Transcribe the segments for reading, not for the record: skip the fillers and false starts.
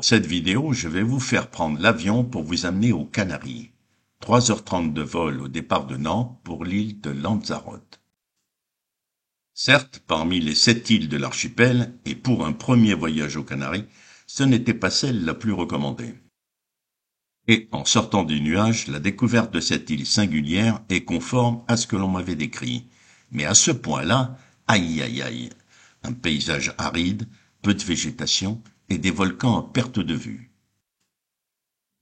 Pour cette vidéo, je vais vous faire prendre l'avion pour vous amener aux Canaries. 3h30 de vol au départ de Nantes pour l'île de Lanzarote. Certes, parmi les 7 îles de l'archipel, et pour un premier voyage aux Canaries, ce n'était pas celle la plus recommandée. Et en sortant du nuage, la découverte de cette île singulière est conforme à ce que l'on m'avait décrit. Mais à ce point-là, aïe aïe aïe, un paysage aride, peu de végétation et des volcans à perte de vue.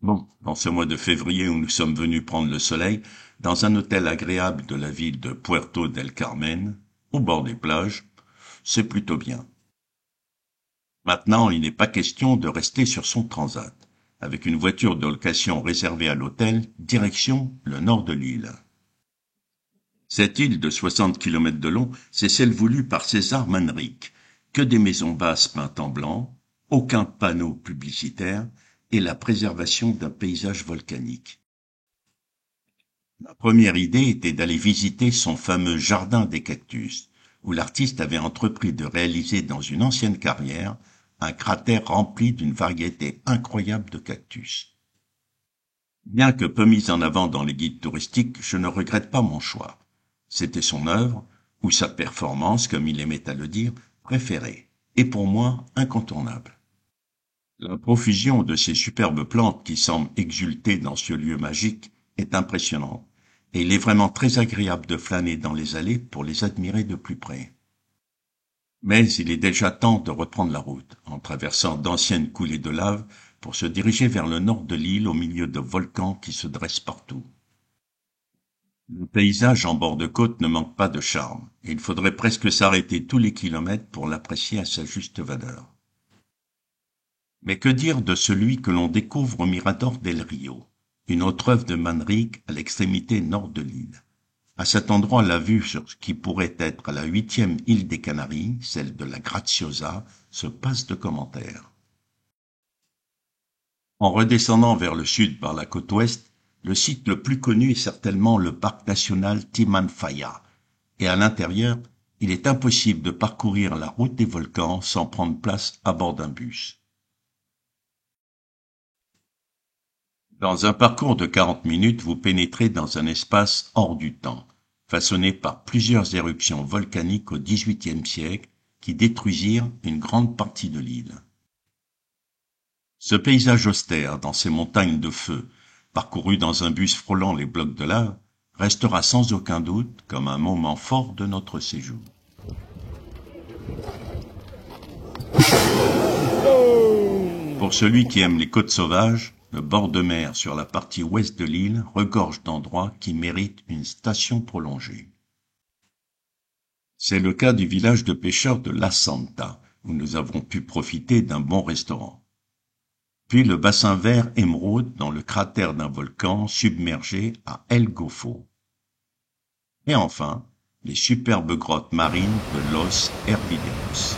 Bon, dans ce mois de février où nous sommes venus prendre le soleil, dans un hôtel agréable de la ville de Puerto del Carmen, au bord des plages, c'est plutôt bien. Maintenant, il n'est pas question de rester sur son transat. Avec une voiture de location réservée à l'hôtel, direction le nord de l'île. Cette île de 60 km de long, c'est celle voulue par César Manrique. Que des maisons basses peintes en blanc, aucun panneau publicitaire et la préservation d'un paysage volcanique. Ma première idée était d'aller visiter son fameux jardin des cactus, où l'artiste avait entrepris de réaliser dans une ancienne carrière un cratère rempli d'une variété incroyable de cactus. Bien que peu mise en avant dans les guides touristiques, je ne regrette pas mon choix. C'était son œuvre, ou sa performance, comme il aimait à le dire, préférée, et pour moi incontournable. La profusion de ces superbes plantes qui semblent exulter dans ce lieu magique est impressionnante, et il est vraiment très agréable de flâner dans les allées pour les admirer de plus près. Mais il est déjà temps de reprendre la route, en traversant d'anciennes coulées de lave pour se diriger vers le nord de l'île au milieu de volcans qui se dressent partout. Le paysage en bord de côte ne manque pas de charme, et il faudrait presque s'arrêter tous les kilomètres pour l'apprécier à sa juste valeur. Mais que dire de celui que l'on découvre au Mirador del Rio, une autre œuvre de Manrique à l'extrémité nord de l'île. À cet endroit, la vue sur ce qui pourrait être la 8e île des Canaries, celle de la Graciosa, se passe de commentaires. En redescendant vers le sud par la côte ouest, le site le plus connu est certainement le parc national Timanfaya, et à l'intérieur, il est impossible de parcourir la route des volcans sans prendre place à bord d'un bus. Dans un parcours de 40 minutes, vous pénétrez dans un espace hors du temps, façonné par plusieurs éruptions volcaniques au XVIIIe siècle qui détruisirent une grande partie de l'île. Ce paysage austère dans ces montagnes de feu, parcouru dans un bus frôlant les blocs de lave, restera sans aucun doute comme un moment fort de notre séjour. Pour celui qui aime les côtes sauvages, le bord de mer sur la partie ouest de l'île regorge d'endroits qui méritent une station prolongée. C'est le cas du village de pêcheurs de La Santa, où nous avons pu profiter d'un bon restaurant. Puis le bassin vert émeraude dans le cratère d'un volcan submergé à El Golfo. Et enfin, les superbes grottes marines de Los Hervideros.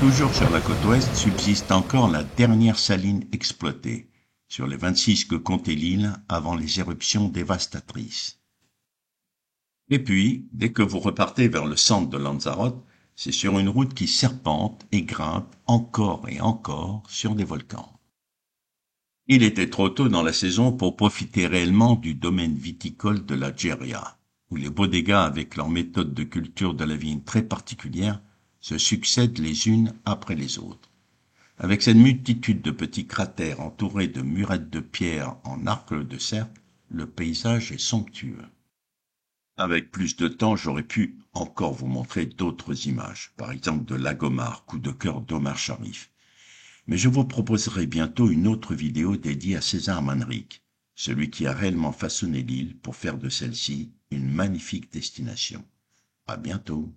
Toujours sur la côte ouest subsiste encore la dernière saline exploitée, sur les 26 que comptait l'île avant les éruptions dévastatrices. Et puis, dès que vous repartez vers le centre de Lanzarote, c'est sur une route qui serpente et grimpe encore et encore sur des volcans. Il était trop tôt dans la saison pour profiter réellement du domaine viticole de la Jeria, où les bodegas, avec leur méthode de culture de la vigne très particulière, se succèdent les unes après les autres. Avec cette multitude de petits cratères entourés de murettes de pierre en arc de cercle, le paysage est somptueux. Avec plus de temps, j'aurais pu encore vous montrer d'autres images, par exemple de Lagomar, coup de cœur d'Omar Sharif. Mais je vous proposerai bientôt une autre vidéo dédiée à César Manrique, celui qui a réellement façonné l'île pour faire de celle-ci une magnifique destination. À bientôt.